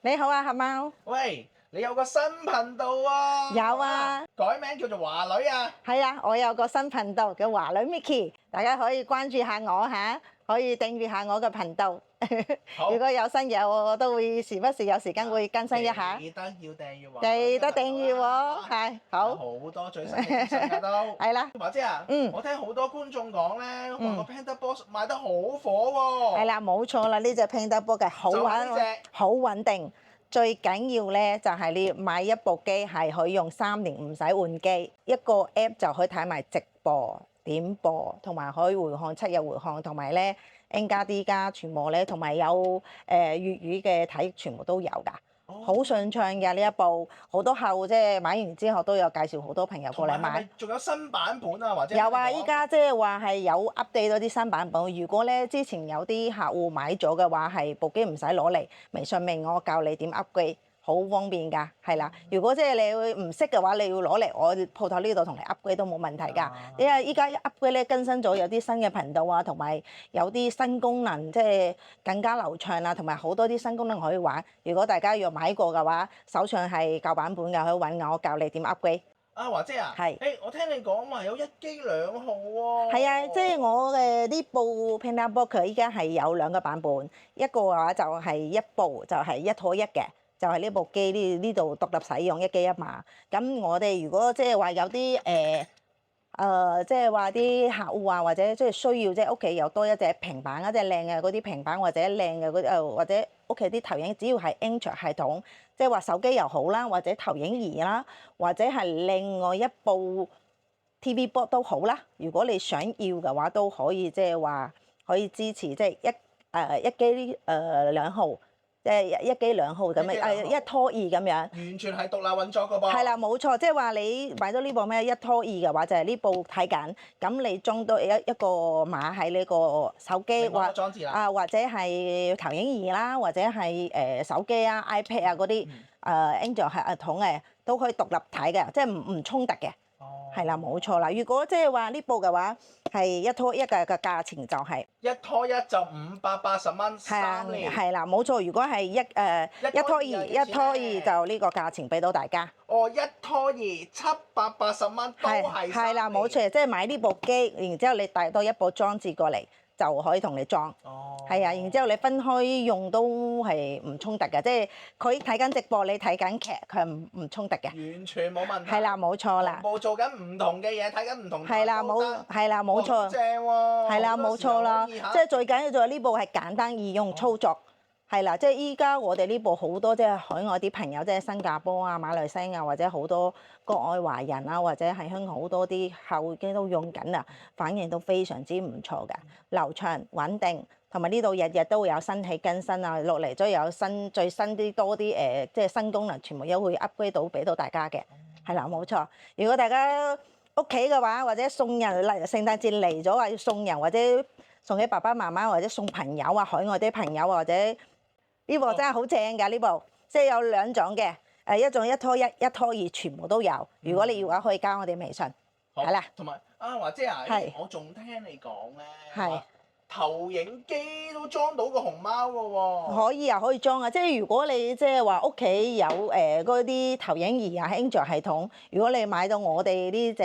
你好啊，黑貓。喂，你有個新頻道啊？有啊，改名叫做華女啊？係啊，我有個新頻道叫華女 Micky，大家可以關注下我嚇，可以訂閱下我嘅頻道。好如果有新嘢，我都會時不時有時間會更新一下。記得要訂閱華女記得訂閱喎，啊係好。有好多最新嘅資訊㗎都。係啦，華姐啊，我聽好多觀眾講咧，話個 Panda Boss 賣得好火喎。係啦，冇錯啦，呢隻 Panda Boss 係好就係呢隻好穩定。最緊要咧就係你買一部機係可以用3年唔使換機，一個 app 就可以睇埋直播、點播，同埋可以回看7日回看，同埋咧 N 加 D 加全部咧，同埋有粵語嘅睇全部都有㗎。好順暢嘅呢一部，好多客即係買完之後都有介紹好多朋友過嚟買。仲有新版本啊，或者有啊，依家即係話係有 update 咗啲新版本。如果咧之前有啲客戶買咗嘅話，係部機唔使攞嚟，微信明我教你點 upgrade，好方便㗎，係啦。如果即係你唔識嘅話，你要攞嚟我鋪頭呢度同你 upgrade 都冇問題㗎。因為依家 upgrade 咧更新咗有啲新嘅頻道啊，同埋有啲新功能，即係更加流暢啊，同埋好多啲新功能可以玩。如果大家要買過嘅話，手上係舊版本嘅，可以揾我教你點 upgrade。啊，華姐啊，係我聽你講話有1機2號喎。係啊，即係我嘅呢部 Panda Boss 佢依家係有2個版本，一個嘅話就係一部就係1拖1嘅。就係呢部機呢度獨立使用1機1碼。咁我哋如果即係話有啲即係話啲客戶啊，或者即係需要即係屋企有多一隻平板，一隻靚嘅嗰啲平板，或者靚嘅或者屋企啲投影，只要係 Android 系統，即係話手機又好啦，或者投影儀啦，或者係另外一部 TV box 都好啦。如果你想要嘅話，都可以即係話可以支持即係一機2號。即係1機2號咁樣，1拖2咁樣，完全係獨立運作㗎噃。係啦，冇錯，即係話你買咗呢部咩1拖2嘅話，就係呢部睇緊，咁你裝到一個碼喺呢個手機或者係投影儀啦，或者係手機啊、iPad 啊嗰啲Android 系統嘅都可以獨立睇嘅，即係唔衝突嘅。係啦，冇錯啦。如果即係話呢部嘅話，係1拖1嘅價錢就係1拖1就580蚊3年。係啦，冇錯。如果係1拖2就呢個價錢俾到大家。哦，1拖2 780蚊都係3年。係啦，冇錯，即係買呢部機，然之後你帶多一部裝置過嚟，就可以同你裝。係啊，然之後你分開用都係唔衝突嘅，即係佢睇緊直播，你睇緊劇，佢係唔衝突嘅。完全冇問題。係啦，冇錯啦。同步做緊唔同嘅嘢，睇緊唔同。係啦，冇錯。正喎。係啦，冇錯啦。即係最緊要就係呢部係簡單易用操作。係啦，即係依家我哋呢部好多即係海外啲朋友，即係新加坡啊、馬來西亞或者好多國外華人啊，或者係香港好多啲客戶已經都用緊啦，反應都非常之唔錯㗎，流暢穩定，同埋呢度日日都會有新戲更新啊，落嚟都有最新啲多啲即係新功能，全部都會 upgrade 到俾到大家嘅。係啦，冇錯。如果大家屋企嘅話，或者送人嚟聖誕節嚟咗話要送人，或者送俾爸爸媽媽，或者送朋友啊，海外啲朋友啊，或者呢部真係好正㗎，呢部即係有2種嘅，一種1拖1、1拖2全部都有。如果你要嘅話，可以加我哋微信。係啦。同埋華姐啊，我仲聽你講咧，係投影機都裝到個熊貓㗎喎。可以啊，可以裝啊。即係如果你即係話屋企有嗰啲投影儀啊、Android 系統，如果你買到我哋呢隻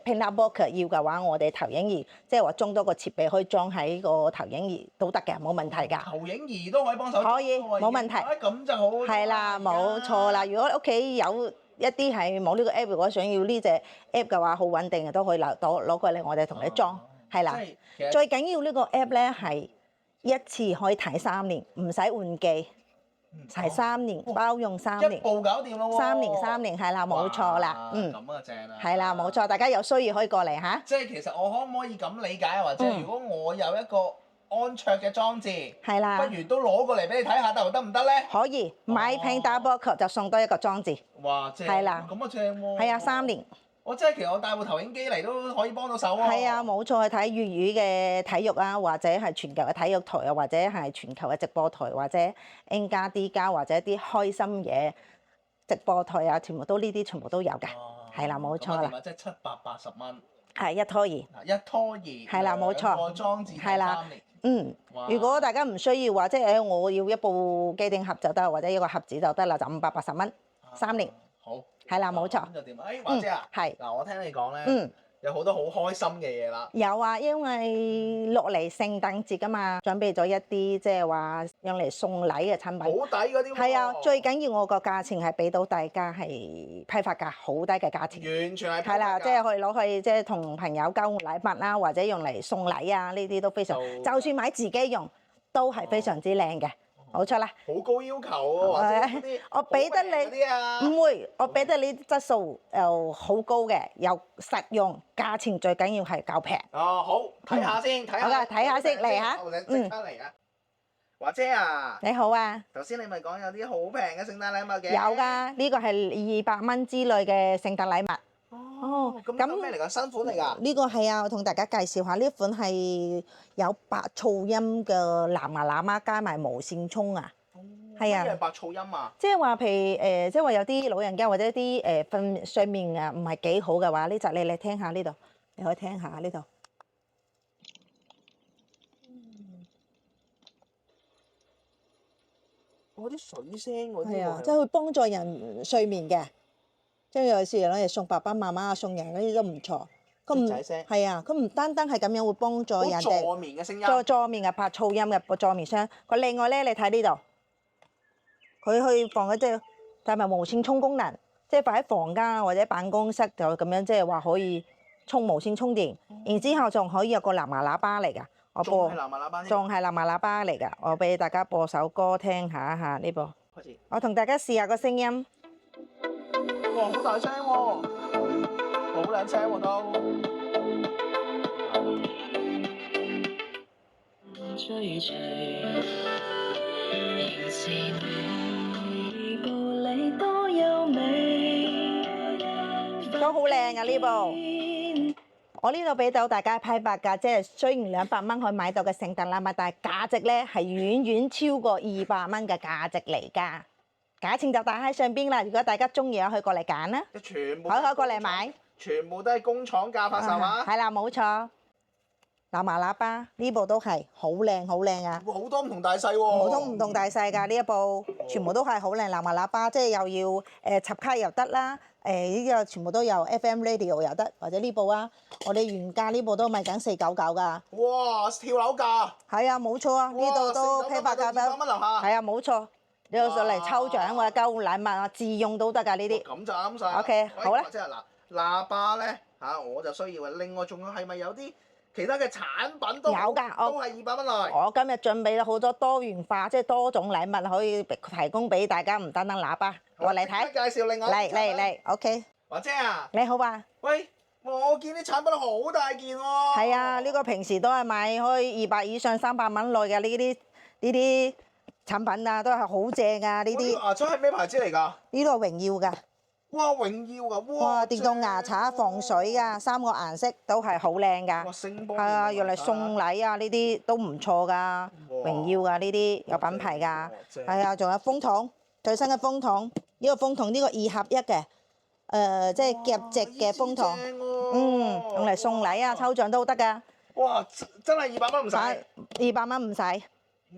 Panda Boss 要嘅話，我哋投影儀即係話裝多個設備可以裝喺個投影儀都得嘅，冇問題㗎。投影儀都可以幫手。可以，冇問題。咁就好。係啦，冇錯啦。如果屋企有一啲係冇呢個 app，如果想要呢隻 app 嘅話，好穩定嘅都可以攞過嚟，我哋同你裝。係啦，最緊要呢個 app 咧係一次可以睇3年，唔使換機，係3年，包用3年。一部搞掂咯喎。3年係啦，冇錯啦。咁啊正啦。係啦，冇錯，大家有需要可以過嚟嚇。即係其實我可唔可以咁理解啊？或者如果我有一個安卓嘅裝置，係啦，不如都攞過嚟俾你睇下，得唔得咧？可以，買Panda Boss就送多一個裝置。哇，正！係啦，咁啊正喎。係啊，3年。我即係其實我帶部投影機嚟都可以幫到手喎。係啊，冇錯，睇粵語嘅體育啊，或者係全球嘅體育台啊，或者係全球嘅直播台，或者 N 加 D 加或者啲開心嘢直播台啊，全部都呢啲全部都有㗎。係啦，冇錯啦。即係780蚊。係1拖2。1拖2。係啦，冇錯。個裝置係啦。哇如果大家唔需要話，即係我要一部機頂盒就得，或者一個盒子就得啦，就580蚊，3年。好，係啦，冇錯。咁就掂啦。華姐啊，係。嗱，我聽你講咧，嗯。有好多好開心嘅嘢啦。有啊，因為落嚟聖誕節㗎嘛，準備咗一啲即係話用嚟送禮嘅產品。好抵嗰啲喎。係啊，最緊要我個價錢係俾到大家係批發價，好低嘅價錢。完全係批發價。係啦，即係可以攞去即係同朋友交換禮物啦，或者用嚟送禮啊，呢啲都非常。就算買自己用，都係非常之靚嘅。冇錯啦。好高要求喎，或者嗰啲我俾得你唔會，我俾得你質素又好高嘅，又實用，價錢最緊要係夠平。哦，好，睇下先，睇下。好㗎，睇下先嚟嚇。即刻嚟啊！華姐啊，你好啊。頭先你咪講有啲好平嘅聖誕禮物嘅。有㗎，呢個係200蚊之類嘅聖誕禮物。哦，咁咩嚟㗎？新款嚟㗎？呢個係啊，我同大家介紹下，呢款係有白噪音嘅藍牙喇嘛加埋無線充啊。係啊。咩係白噪音啊？即係話譬如即係話有啲老人家或者啲瞓睡眠啊唔係幾好嘅話，呢集你聽下呢度，你可以聽下呢度。嗰啲水聲嗰啲係啊，即係會幫助人睡眠嘅。即係有時攞嚟送爸爸媽媽啊，送人嗰啲都唔錯。佢唔係啊，佢唔單單係咁樣會幫助人哋。助眠嘅聲音。助眠嘅白噪音嘅助眠聲。佢另外咧，你睇呢度，佢可以放嗰隻帶埋無線充功能，即係放喺房間或者辦公室就咁樣，即係話可以充無線充電。然之後仲可以有個藍牙喇叭嚟㗎，我播。仲係藍牙喇叭。仲係藍牙喇叭嚟㗎，我俾大家播首歌聽下呢部。開始。我同大家試下個聲音。哇！好大聲喎，好靚聲喎都。都好靚啊呢部！我呢度俾到大家批發價，即係雖然200蚊可以買到嘅聖誕禮物，但係價值咧係遠遠超過200蚊嘅價值嚟㗎。價錢就打喺上邊啦，如果大家中意可以過嚟揀啦，全部可以過嚟買，全部都係工廠價發售啊！係啦，冇錯。藍牙喇叭呢部都係好靚好靚啊！好多唔同大細喎，好多唔同大細㗎呢一部，全部都係好靚藍牙喇叭，即係又要插卡又得啦，呢個全部都有 FM radio 又得，或者呢部啊，我哋原價呢部都賣緊499㗎。哇！跳樓價。係啊，冇錯啊，呢度都批發價得。200蚊樓下。係啊，冇錯。你到上嚟抽獎或者交換禮物啊，自用都得㗎呢啲。咁就啱晒。OK，好啦。即係嗱，喇叭咧嚇，我就需要啊。另外仲有係咪有啲其他嘅產品都有㗎？都係200蚊內。我今日準備咗好多多元化，即係多種禮物可以提供俾大家，唔單單喇叭。我嚟睇。介紹另外。嚟 ，OK。華姐啊。你好啊。喂，我見啲產品好大件喎。係啊，呢個平時都係買開200以上300蚊內嘅呢啲。產品啊，都係好正㗎呢啲。牙刷係咩牌子嚟㗎？呢個榮耀㗎。哇，榮耀㗎，哇！電動牙刷防水㗎，3個顏色都係好靚㗎。哇，星波。係啊，用嚟送禮啊，呢啲都唔錯㗎。榮耀㗎呢啲有品牌㗎。係啊，仲有風筒，最新嘅風筒，呢個風筒呢個2合1嘅，即係夾直嘅風筒。用嚟送禮啊、抽獎都得㗎。哇！真係200蚊唔使。200蚊唔使。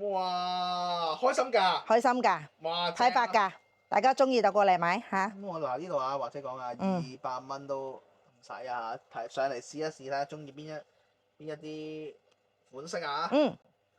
哇！開心㗎！開心㗎！哇！批發價，大家中意就過嚟買嚇。咁我嗱呢度啊，或者講啊，200蚊都唔使啊嚇，睇上嚟試一試啦，中意邊一啲款式啊？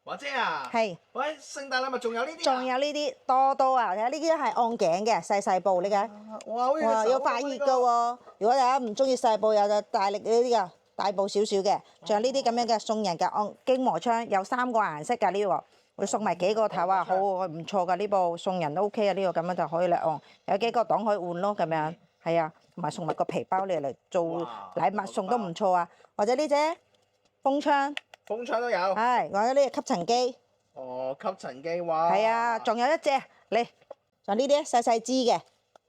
華姐啊，係。喂，聖誕禮物仲有呢啲？仲有呢啲多啊！呢啲係按頸嘅細部呢個。哇！好似哇，要發熱㗎喎！如果大家唔中意細部，有就大力呢啲㗎，大部少少嘅。仲有呢啲咁樣嘅送人嘅按筋膜槍，有3個顏色㗎呢個。會送埋幾個頭啊，好唔錯㗎呢部，送人都 OK 啊，呢個咁樣就可以嚟按，有幾個檔可以換咯咁樣，係啊，同埋送埋個皮包嚟做禮物送都唔錯啊，或者呢隻風槍，風槍都有，係，或者呢隻吸塵機，哦，吸塵機哇，係啊，仲有一隻嚟，仲有呢啲細細支嘅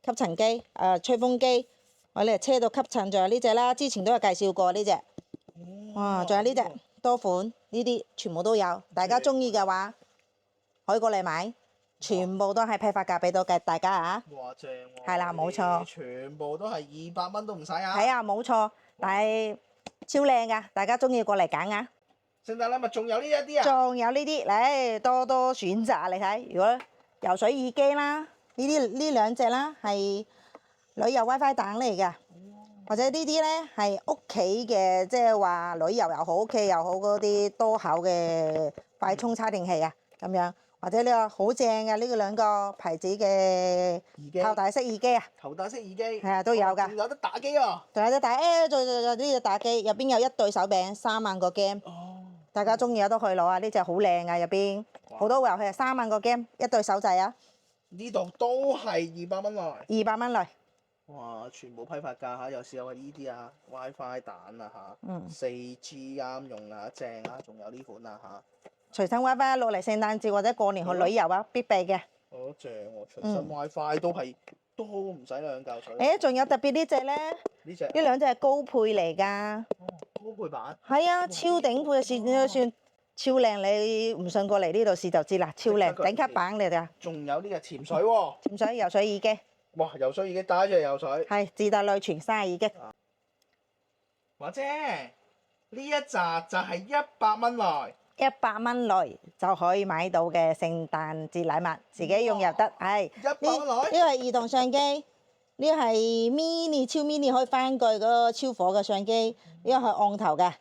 吸塵機，吹風機，我哋車度吸塵，仲有呢隻啦，之前都有介紹過呢隻，哇，仲有呢隻。多款呢啲全部都有，大家中意嘅話可以過嚟買，全部都係批發價俾到嘅大家啊！哇，正喎！係啦，冇錯，全部都係200蚊都唔使啊！係啊，冇錯，但係超靚噶，大家中意過嚟揀啊！聖誕禮物仲有呢一啲啊？仲有呢啲，嚟多多選擇你睇。如果游水耳機啦，呢兩隻啦係旅遊 WiFi 蛋嚟嘅，或者呢啲咧係屋企嘅，即係話旅遊又好，屋企又好嗰啲多口嘅快充叉電器啊，咁樣。或者呢個好正嘅呢個兩個牌子嘅頭戴式耳機啊，頭戴式耳機係啊都有㗎，仲有得打機喎，仲有得打仲有呢隻打機，入邊有一對手柄，3萬個 game，大家中意有得去攞啊！呢隻好靚啊，入邊好多遊戲，3萬個 game，一對手掣啊！呢度都係200蚊內，200蚊內。哇！全部批發價嚇，有時有呢啲啊 WiFi 蛋啊嚇，4G 啱用啊，正啊，仲有呢款啊嚇。隨身 WiFi 落嚟聖誕節或者過年去旅遊啊，必備嘅。好正喎！隨身 WiFi 都唔使2嚿水。誒，仲有特別呢隻咧？呢兩隻係高配嚟㗎。高配版。係啊，超頂配算超靚，你唔信過嚟呢度試就知啦，超靚，頂級版嚟㗎。仲有呢個潛水喎。潛水游水耳機。哇！游水耳機帶出嚟游水。係自帶內存3耳機。華姐，呢一紮就係100蚊內。100蚊內就可以買到嘅聖誕節禮物，自己用又得。係100蚊內。呢個係兒童相機，呢個係 mini 超 mini 可以翻蓋嗰個超火嘅相機，呢個係按頭嘅。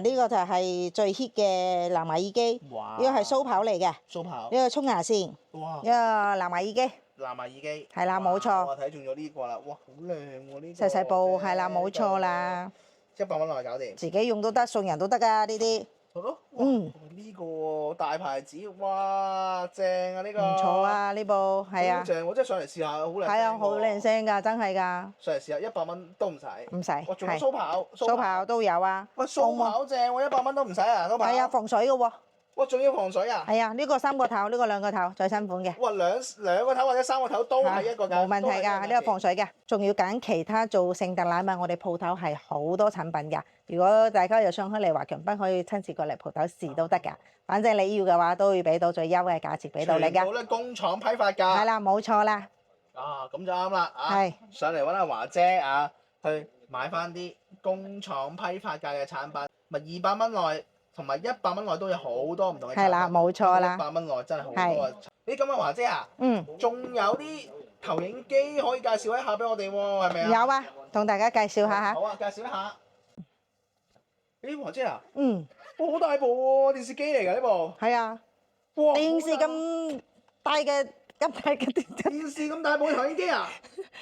呢個就係最 hit 嘅藍牙耳機。哇！呢個係蘇跑嚟嘅。蘇跑。呢個沖牙線。哇！呢個藍牙耳機。藍牙耳機。係啦，冇錯。我睇中咗呢個啦，哇，好靚喎呢個。細細部係啦，冇錯啦。 100蚊內搞掂。自己用都得，送人都得㗎呢啲。好咯。呢個喎大牌子，哇，正啊呢個。唔錯啊呢部，係啊。好正，我真係上嚟試下，好靚。係啊，好靚聲㗎，真係㗎。上嚟試下100蚊都唔使。唔使。哇，仲有蘇跑。蘇跑都有啊。喂，蘇跑正喎，100蚊都唔使啊，蘇跑。係啊，防水㗎喎。哇，仲要防水啊？係啊，呢個3個頭，呢個2個頭，最新款嘅。哇，兩個頭或者3個頭都係一個價。冇問題㗎，呢個防水嘅。仲要揀其他做聖誕禮物，我哋鋪頭係好多產品㗎。如果大家有上開嚟華強北，可以親自過嚟鋪頭試都得㗎。反正你要嘅話，都會俾到最優惠嘅價錢俾到你㗎。全部咧工廠批發價。係啦，冇錯啦。啊，咁就啱啦。係。上嚟揾阿華姐啊，去買翻啲工廠批發價嘅產品，咪200蚊內。同埋100蚊內都有好多唔同嘅產品。係啦，冇錯啦。100蚊內真係好多啊！咦，咁啊，華姐啊，仲有啲投影機可以介紹一下俾我哋喎，係咪啊？有啊，同大家介紹下嚇。好啊，介紹一下。咦，華姐啊？哇，好大部喎，電視機嚟㗎呢部。係啊。哇！電視咁大嘅電視咁大部投影機啊？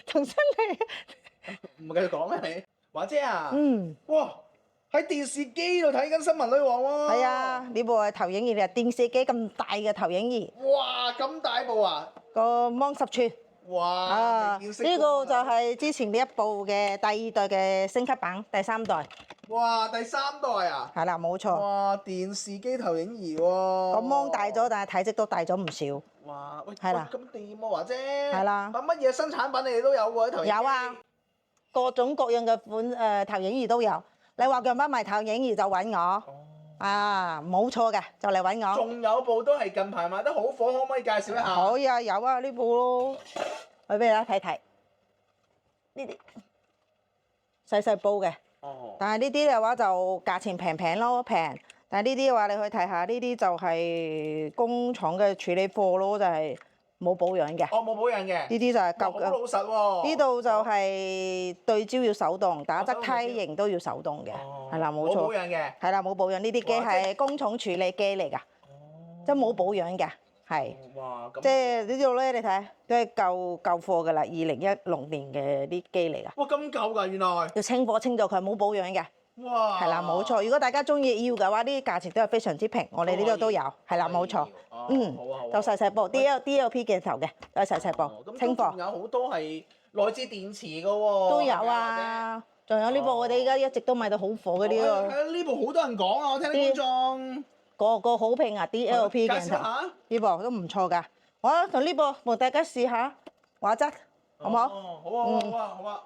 重新嚟。唔繼續講啦你。華姐啊。哇！喺電視機度睇緊新聞女王喎。係啊，呢部係投影儀嚟，電視機咁大嘅投影儀。哇，咁大部啊！個芒10寸。哇！呢個就係之前呢一部嘅第2代嘅升級版，第3代。哇！第3代啊？係啦，冇錯。哇！電視機投影儀喎。個芒大咗，但係體積都大咗唔少。哇！喂，係啦。咁掂喎，華姐。係啦。乜嘢新產品你哋都有喎？啲投影機。有啊，各種各樣嘅款投影儀都有。你話強北賣投影儀就揾我，冇錯嘅，就嚟揾我。仲有部都係近排賣得好火，可唔可以介紹一下？可以啊，有啊，呢部咯，去俾大家睇睇。呢啲細細部嘅，但係呢啲嘅話就價錢平咯，平。但係呢啲嘅話，你去睇下，呢啲就係工廠嘅處理貨咯，就係冇保養嘅。冇保養嘅。呢啲就係舊好老實喎。呢度就係對焦要手動，打側梯形都要手動嘅，係啦，冇錯。冇保養嘅。係啦，冇保養，呢啲機係工廠處理機嚟㗎，即係冇保養嘅，係。哇！咁。即係呢度咧，你睇都係舊貨㗎啦，2016年嘅啲機嚟㗎。哇！咁舊㗎原來。要清貨清咗佢，冇保養嘅。哇！係啦，冇錯。如果大家中意要嘅話，呢啲價錢都係非常之平，我哋呢度都有。係啦，冇錯。就細細部 DLP 鏡頭嘅，都係細細部清貨。仲有好多係內置電池㗎喎。都有啊，仲有呢部我哋而家一直都賣到好火嗰啲喎。係啊，呢部好多人講啊，我聽啲觀眾。個好評啊，DLP 鏡頭。呢部都唔錯㗎。好啊，同呢部同大家試下畫質，好唔好？好啊。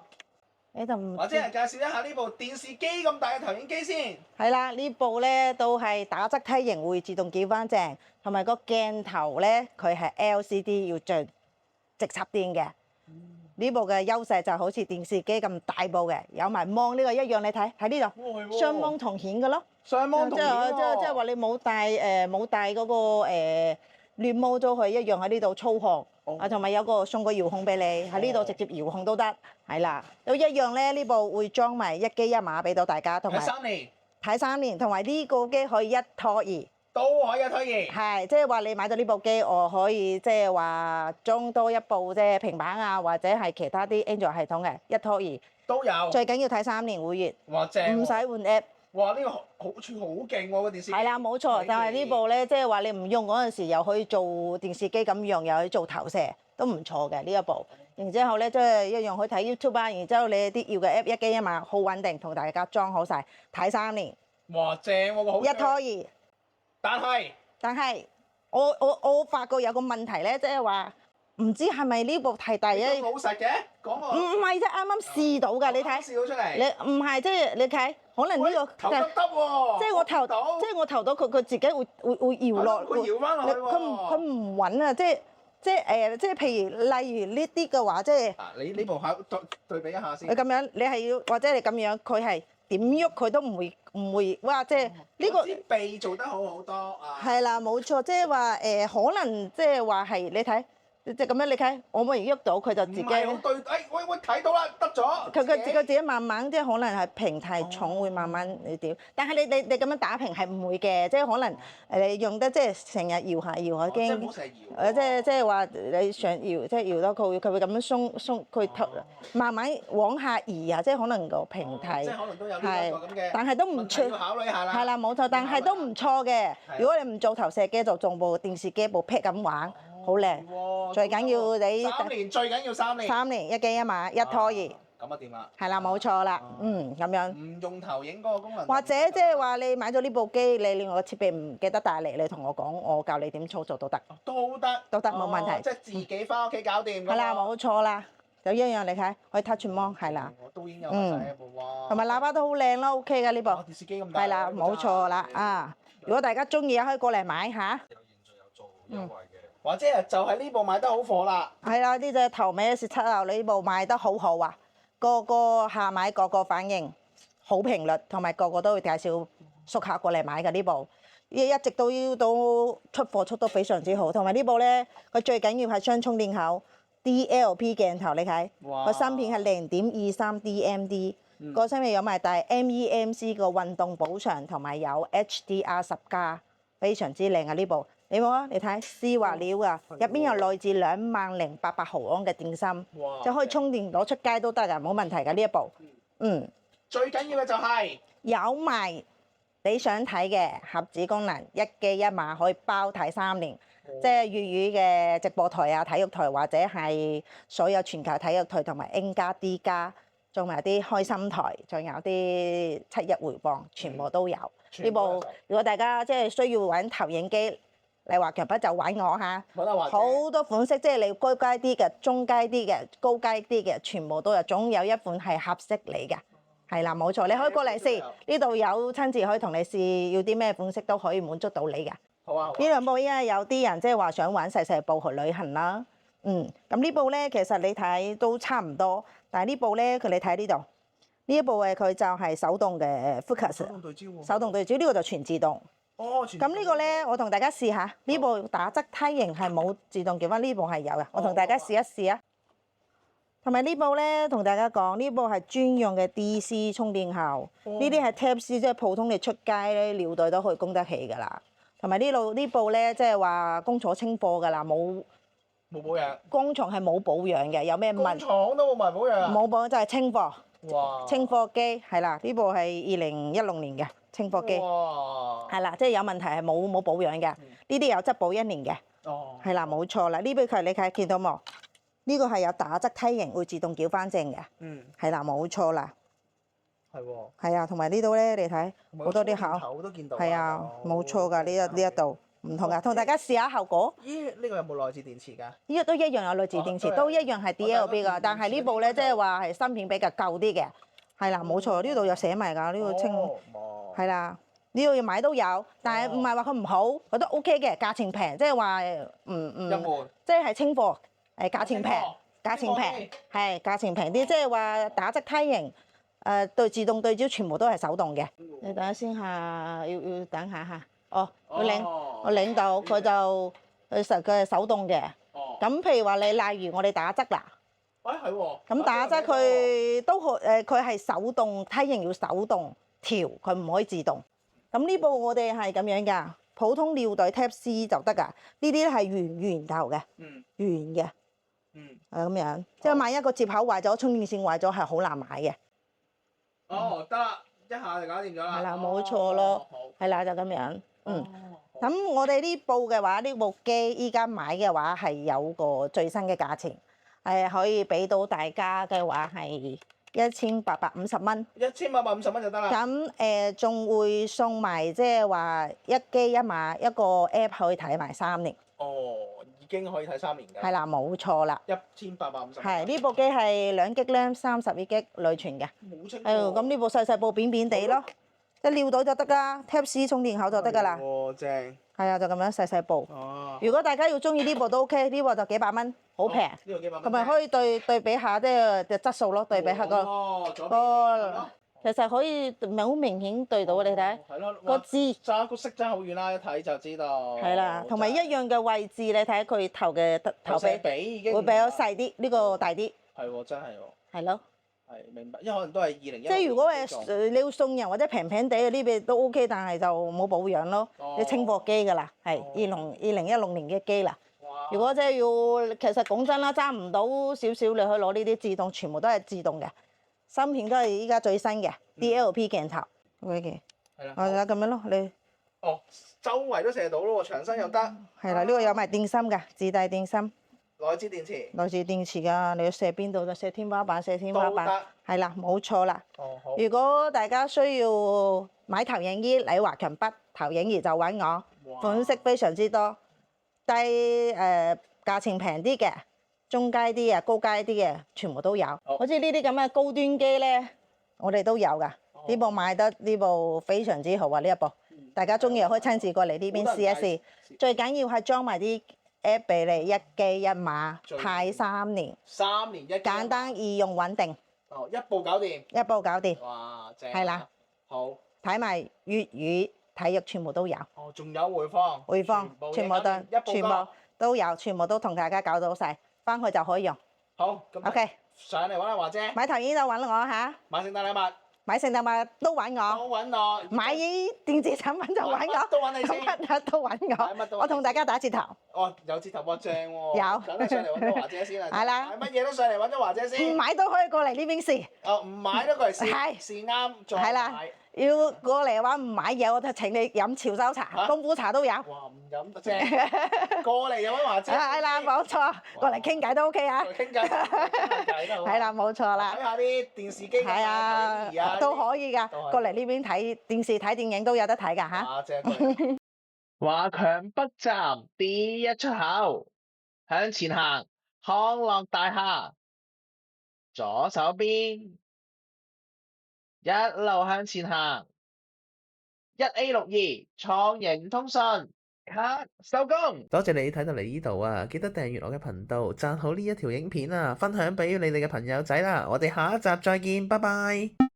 你就唔。或者係介紹一下呢部電視機咁大嘅投影機先。係啦，呢部咧都係打側梯形，會自動矯翻正，同埋個鏡頭咧佢係 LCD 要最直插電嘅。呢呢部嘅優勢就好似電視機咁大部嘅，有埋芒呢個一樣，你睇喺呢度雙芒銅顯嘅咯。雙芒銅顯喎。即係話你冇帶嗰個亂毛咗佢一樣喺呢度操控。同埋有個送個遙控俾你喺呢度直接遙控都得，係啦，都一樣咧。呢部會裝埋一機一碼俾到大家，同埋睇3年，同埋呢個機可以一拖二，都可以一拖二。係，即係話你買咗呢部機，我可以即係話裝多一部啫，平板啊或者係其他啲 Android 系統嘅一拖二都有。最緊要睇3年會員，哇正！唔使換 app。哇！呢個好處好勁喎個電視機。係啦，冇錯，但係呢部咧，即係話你唔用嗰陣時，又可以做電視機咁用，又可以做投射，都唔錯嘅呢一部。然之後咧，即係一樣可以睇 YouTube 啊。然之後你啲要嘅 app 一機一碼，好穩定，同大家裝好晒，睇3年。哇！正喎個好。一拖二。但係我發覺有個問題咧，即係話唔知係咪呢部太大咧？咁老實嘅講我。唔係啫，啱啱試到㗎，你睇。試到出嚟。你唔係即係你睇。可能呢個投得喎，即係我投到佢自己會搖落，佢搖翻落去喎。佢唔穩啊！即係譬如例如呢啲嘅話，即係你呢部考對比一下先。你咁樣，你係要或者你咁樣，佢係點喐佢都唔會哇！即係呢個支臂做得好多啊。係啦，冇錯，即係話可能即係話係你睇。即係咁樣，你睇我冇人喐到佢就自己。唔係好對，喂睇到啦，得咗。佢自己慢慢即係可能係平太重會慢慢你點，但係你咁樣打平係唔會嘅，即係可能你用得即係成日搖下已經。即係唔好成日搖。即係話你想搖，即係搖到佢會咁樣鬆佢慢慢往下移啊，即係可能個平替。即係可能都有呢個咁嘅。但係都唔錯。要考慮下啦。係啦，冇錯，但係都唔錯嘅。如果你唔做投射機，就做部電視機部 pad 咁玩。好靚，最緊要你3年，最緊要3年。3年一機一碼一拖二。咁啊掂啦。係啦，冇錯啦，咁樣。唔用投影嗰個功能。或者即係話你買咗呢部機，你另外個設備唔記得帶嚟，你同我講，我教你點操作都得。都得。冇問題。即係自己翻屋企搞掂。係啦，冇錯啦，就一樣你睇，可以 touch mon 係啦。都已經有晒一部哇。同埋喇叭都好靚咯，OK 㗎呢部。電視機咁大。係啦，冇錯啦啊！如果大家中意，可以過嚟買下。有現在有做優惠嘅。或者就係呢部賣得好火啦。係啦，呢隻頭尾17號呢部賣得好好啊！個下買個反應好評率，同埋個都會介紹熟客過嚟買嘅呢部，一直都出貨出得非常之好。同埋呢部咧，佢最緊要係雙充電口 DLP 鏡頭，你睇個芯片係0.23 DMD，個芯片有埋帶 MEMC 個運動補償，同埋有 HDR 10+，非常之靚啊呢部。你冇啊？你睇絲滑料啊，入邊有內置20800毫安嘅電芯，就可以充電攞出街都得噶，冇問題㗎呢一部。最緊要嘅就係有埋你想睇嘅盒子功能，一機一碼可以包睇3年，即係粵語嘅直播台啊、體育台或者係所有全球體育台同埋 N+D+，仲有啲開心台，仲有啲7日回放，全部都有。呢部如果大家即係需要玩投影機，你話強不就玩我嚇，好多款式，即係你高階啲嘅、中階啲嘅、高階啲嘅，全部都有，總有一款係合適你嘅。係啦，冇錯，你可以過嚟試，呢度有親自可以同你試，要啲咩款式都可以滿足到你嘅。好啊。呢兩部依家有啲人即係話想玩細細部去旅行啦。咁呢部咧其實你睇都差唔多，但係呢部咧你睇呢度，呢一部佢就係手動嘅 focus， 手動對焦，呢個就全自動。咁呢個咧，我同大家試下，呢部打側梯形係冇自動調翻，呢部係有嘅，我同大家試一試啊。同埋呢部咧，同大家講，呢部係專用嘅 DC 充電口，呢啲係 Type C，即係普通你出街咧尿袋都可以供得起㗎啦。同埋呢部咧，即係話工廠清貨㗎啦，冇保養。工廠係冇保養嘅，有咩問？工廠都冇埋保養。冇保養就係清貨。哇！清貨機係啦，呢部係2016年嘅清貨機。哇！係啦，即係有問題係冇保養嘅，呢啲有質保1年嘅。係啦，冇錯啦，呢部佢你睇見到冇？呢個係有打側梯形，會自動矯翻正嘅。係啦，冇錯啦。係喎。係啊，同埋呢度咧，你睇好多啲口都見到。係啊，冇錯㗎，呢一度唔同㗎，同大家試下效果。咦？呢個有冇內置電池㗎？呢個都一樣有內置電池，都一樣係 DLP 㗎，但係呢部咧即係話係芯片比較舊啲嘅。係啦，冇錯，呢度有寫埋㗎，呢個清。係啦，呢度要買都有，但係唔係話佢唔好，佢都 OK 嘅，價錢平，即係話一般。即係清貨。價錢平，價錢平，係價錢平啲，即係話打側梯形，對自動對焦全部都係手動嘅。你等下先下，要等下嚇。哦，我領到佢就佢係手動嘅。咁譬如話你例如我哋打側啦，係喎。咁打側佢都佢係手動梯形，要手動調，佢唔可以自動。咁呢部我哋係咁樣㗎，普通尿袋 Type C 就得㗎。呢啲係圓頭嘅，圓嘅，係咁樣。即係萬一個接口壞咗，充電線壞咗係好難買嘅。得啦，一下就搞掂咗啦。係啦，冇錯咯。係啦，就咁樣。咁我哋呢部嘅話，呢部機依家買嘅話係有個最新嘅價錢，係可以俾到大家嘅話係1850蚊。1850蚊就得啦。咁仲會送埋即係話一機一碼一個 app 可以睇埋3年。已經可以睇3年㗎。係啦，冇錯啦。1850。係呢部機係2G RAM 32G 內存嘅。冇清。咁呢部細部扁扁地咯。一尿袋就得㗎 ，Type C 充電口就得㗎啦。正。係啊，就咁樣細部。如果大家要中意呢部都 OK，呢部就幾百蚊，好平。呢個幾百蚊。同埋可以對比下即係質素咯，對比下個。其實可以好明顯對到，你睇。係咯。個字。爭個色爭好遠啦，一睇就知道。係啦，同埋一樣嘅位置，你睇佢頭比已經會比較細啲，呢個大啲。係喎，真係喎。係咯。係明白，因為可能都係2016。即係如果你要送人或者平平地嘅呢邊都 OK，但係就冇保養咯。你清貨機㗎啦，係2016年嘅機啦。如果即係要，其實講真啦，爭唔到少少，你可以攞呢啲自動，全部都係自動嘅。芯片都係依家最新嘅 DLP 鏡頭。OK 嘅。係啦。係啦，咁樣咯，你。周圍都射到咯喎，長身又得。係啦，呢個有埋電芯㗎，自帶電芯。內置電池。內置電池㗎，你要射邊度就射天花板，係啦，冇錯啦。好。如果大家需要買投影儀，嚟華強北投影儀就揾我，款式非常之多，價錢平啲嘅，中階啲嘅，高階啲嘅，全部都有。好似呢啲咁嘅高端機咧，我哋都有㗎。呢部買得呢部非常之好啊！呢一部，大家中意可以親自過嚟呢邊試一試。最緊要係裝埋啲app 俾你，一機一碼，睇3年。3年1機。簡單易用穩定。一部搞掂。一部搞掂。哇，正。係啦。好。睇埋粵語、體育全部都有。仲有回放。回放。全部都有，全部都同大家搞到晒，翻去就可以用。好。OK。上嚟揾阿華姐。買頭煙就揾我嚇。買聖誕禮物。買聖誕禮物都揾我。都揾我。買電子產品就揾我。都揾你先。乜都揾我。我同大家打折頭。有折頭喎，正喎。有。梗係上嚟揾咗華姐先啦。係啦。買乜嘢都上嚟揾咗華姐先。唔買都可以過嚟呢邊試。唔買都過嚟試。試啱再買。係啦。要過嚟嘅話唔買嘢，我就請你飲潮州茶、冬菇茶都有。哇，唔飲得正。過嚟有揾華姐。係啦，冇錯，過嚟傾偈都 OK 啊。傾偈都好。係啦，冇錯啦。睇下啲電視機啊，都可以㗎。過嚟呢邊睇電視睇電影都有得睇㗎嚇。華姐過嚟。華強北站 D1 出口，向前行，康樂大廈，左手邊。一路向前行，1A62創盈通訊，收工。多謝你睇到嚟呢度啊！記得訂閱我嘅頻道，讚好呢一條影片啊，分享俾你哋嘅朋友仔啦！我哋下一集再見，拜拜。